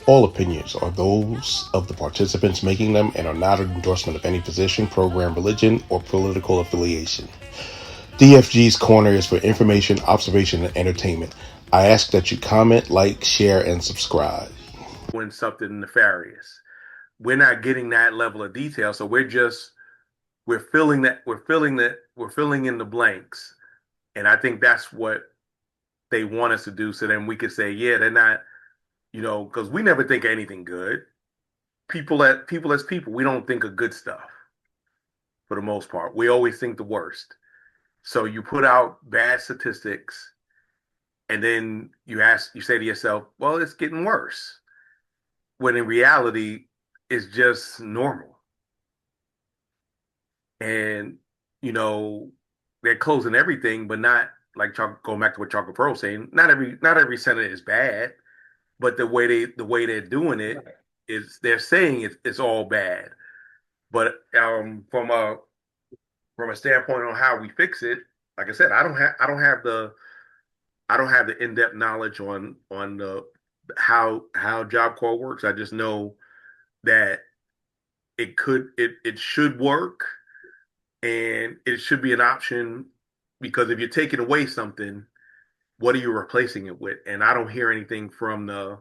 All opinions are those of the participants making them and are not an endorsement of any position, program, religion, or political affiliation. DFG's Corner is for information, observation, and entertainment. I ask that you comment, like, share, and subscribe. Doing something nefarious. We're not getting that level of detail, so we're filling in the blanks. And I think that's what they want us to do. So then we could say, yeah, they're not, because we never think of anything good. People as people, we don't think of good stuff for the most part. We always think the worst. So you put out bad statistics, and then you say to yourself, well, it's getting worse. When in reality, it's just normal. And you know they're closing everything, but not like going back to what Chocolate Pearl was saying. Not every center is bad, but the way they're doing it Right. is they're saying it's all bad. But from a standpoint on how we fix it, like I said, I don't have the in-depth knowledge on the how Job Corps works. I just know that it should work and it should be an option because if you're taking away something, what are you replacing it with? And I don't hear anything from the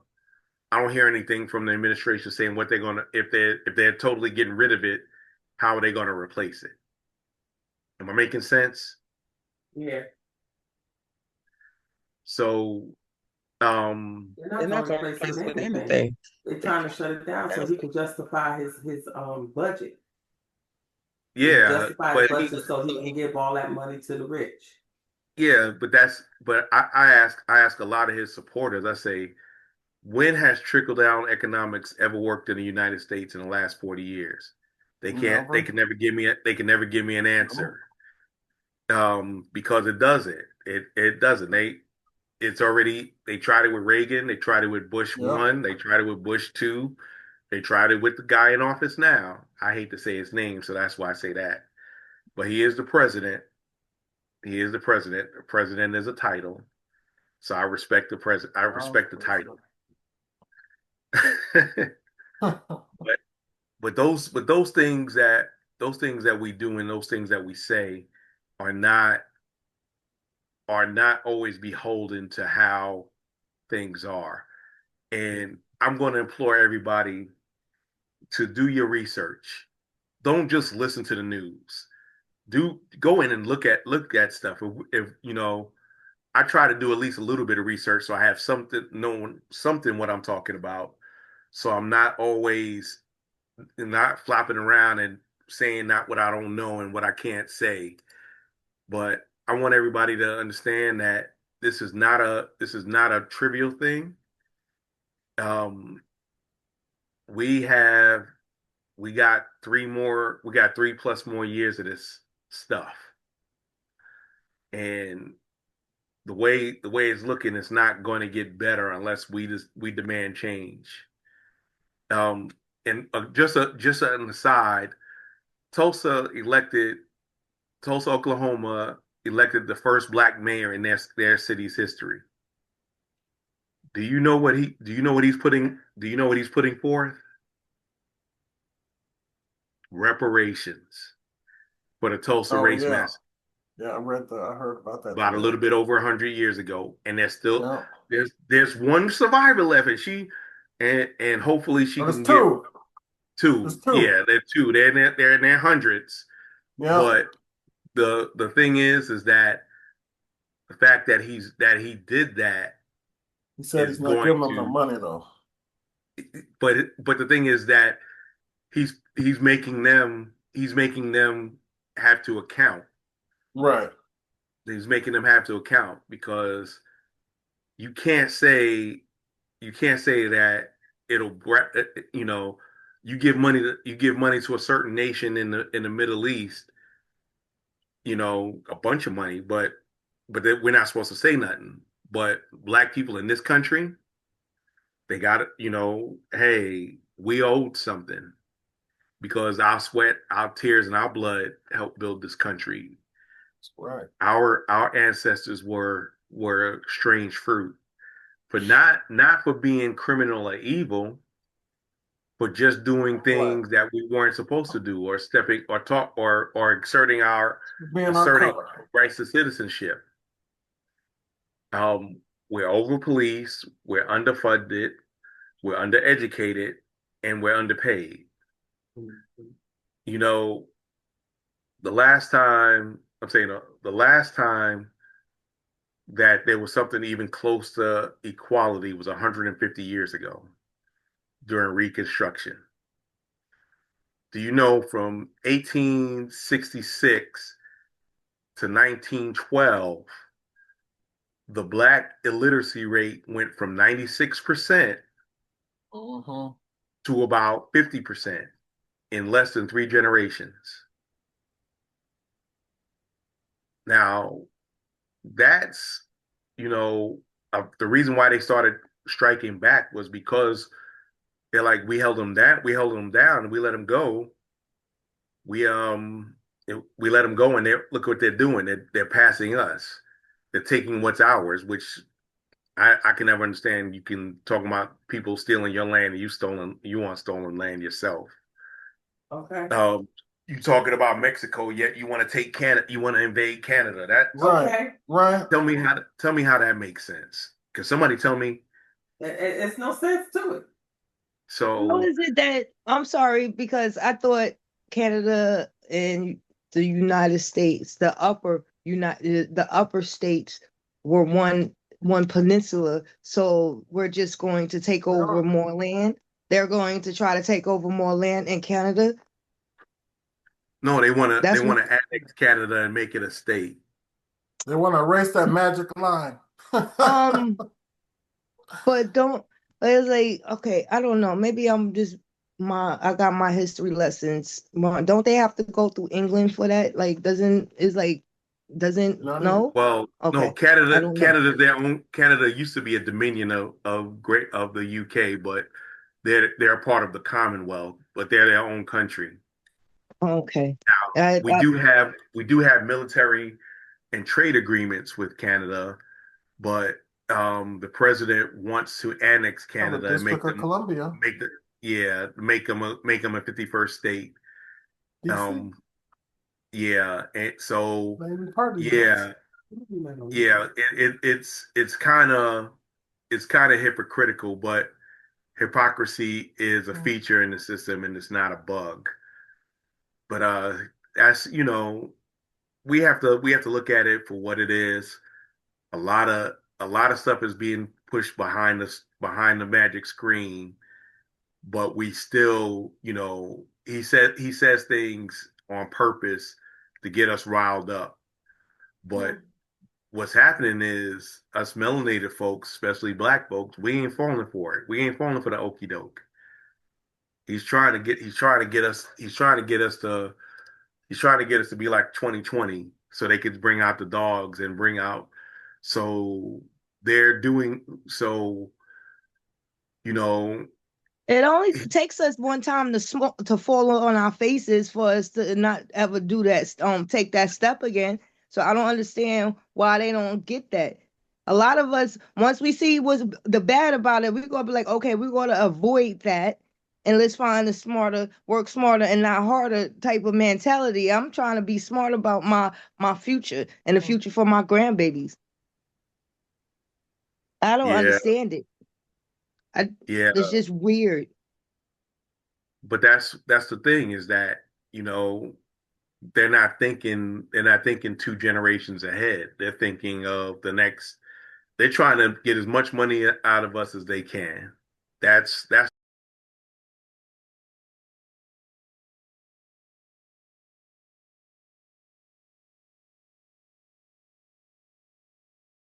administration saying what they're gonna if they're totally getting rid of it, how are they gonna replace it? Am I making sense? Yeah. So They're They're not not going to going to replace it replace with it with anything. anything. They're trying to shut it down so he can justify his budget. He can yeah, justify his but budget so he can give all that money to the rich. yeah, but I ask a lot of his supporters. I say, when has trickle down economics ever worked in the United States in the last 40 years? They can't. Never. They can never give me. They can never give me an answer. Because it doesn't. It doesn't. It's already. They tried it with Reagan. They tried it with Bush Yep. one. They tried it with Bush two. They tried it with the guy in office now. I hate to say his name, so that's why I say that. But he is the president. He is the president. The president is a title, so I respect the president. I respect the title. but but those things that we do and those things that we say are not always beholden to how things are. And I'm going to implore everybody to do your research. Don't just listen to the news. Do go in and look at stuff. If I try to do at least a little bit of research so I have something knowing something what I'm talking about. So I'm not always not flopping around and saying not what I don't know and what I can't say. But I want everybody to understand that this is not a trivial thing. Um, we have we got 3+ more years of this stuff, and the way it's looking, it's not going to get better unless we demand change. Um, and just an aside, Tulsa elected Tulsa, Oklahoma elected the first black mayor in their city's history. Do you know what he's putting forth? Reparations for the Tulsa Oh race yeah, massacre yeah. I heard about that about a today. little bit over 100 years ago, and Yeah, there's one survivor left, and and hopefully she but it's can get two. two. It's two. Yeah, they're two. They're in their hundreds, Yeah. but the thing is that the fact that he did that He said is he's not going giving them the to money though. but the thing is that he's making them have to account. Right. He's making them have to account because you can't say you can't say that it'll you know you give money to a certain nation in the Middle East, a bunch of money, but we're not supposed to say nothing. But black people in this country, they got it, hey, we owed something because our sweat, our tears, and our blood helped build this country. Right. Our ancestors were strange fruit, for not for being criminal or evil, but just doing things that we weren't supposed to do, or stepping or talk or Being our asserting color. rights to citizenship. We're over policed, we're underfunded, we're undereducated, and we're underpaid. You know, the last time I'm saying the last time that there was something even close to equality was 150 years ago during Reconstruction. Do you know from 1866 to 1912, the Black illiteracy rate went from 96% to about 50% in less than 3 generations. Now, that's, the reason why they started striking back was because they're like, we held them down, and we let them go. We let them go, and look what they're doing. They're passing us. They're taking what's ours, which I can never understand. You can talk about people stealing your land, and you want stolen land yourself. Okay. You talking about Mexico, yet you want to take Canada, you want to invade Canada. That's Okay. Right. Tell me how that makes sense. Can somebody tell me? It's no sense to it. So How is it that I'm sorry, because I thought Canada and the United States, the upper states were one peninsula, so we're just going to take over more land. They're going to try to take over more land in Canada. no, they want That's to annex Canada and make it a state. They want to erase that magic line. but don't it's like, okay, I don't know. Maybe I got my history lessons. Don't they have to go through England for that? Like, doesn't no? Well, Okay. no, I Canada, don't know. Canada, their own Canada used to be a dominion of the UK, but they're a part of the Commonwealth, but they're their own country. Okay. Now, we do have military and trade agreements with Canada, but the president wants to annex Canada and make them Columbia. make them a 51st state. DC? Yeah, and so Yeah. it's kind of hypocritical, but hypocrisy is a feature in the system and it's not a bug. But that's we have to look at it for what it is. A lot of stuff is being pushed behind the magic screen, but we still, he says things on purpose to get us riled up. But what's happening is us melanated folks, especially black folks, we ain't falling for it. We ain't falling for the okie doke. He's trying to get us to be like 2020 so they could bring out the dogs and so they're doing so, you know, It only takes us one time to fall on our faces for us to not ever do that, take that step again. So I don't understand why they don't get that. A lot of us, once we see what's the bad about it, we're gonna be like, okay, we're gonna avoid that, and let's find work smarter and not harder type of mentality. I'm trying to be smart about my future and the future for my grandbabies. I don't understand it. It's just weird. But that's the thing is that, they're not thinking 2 generations ahead. They're thinking of they're trying to get as much money out of us as they can. That's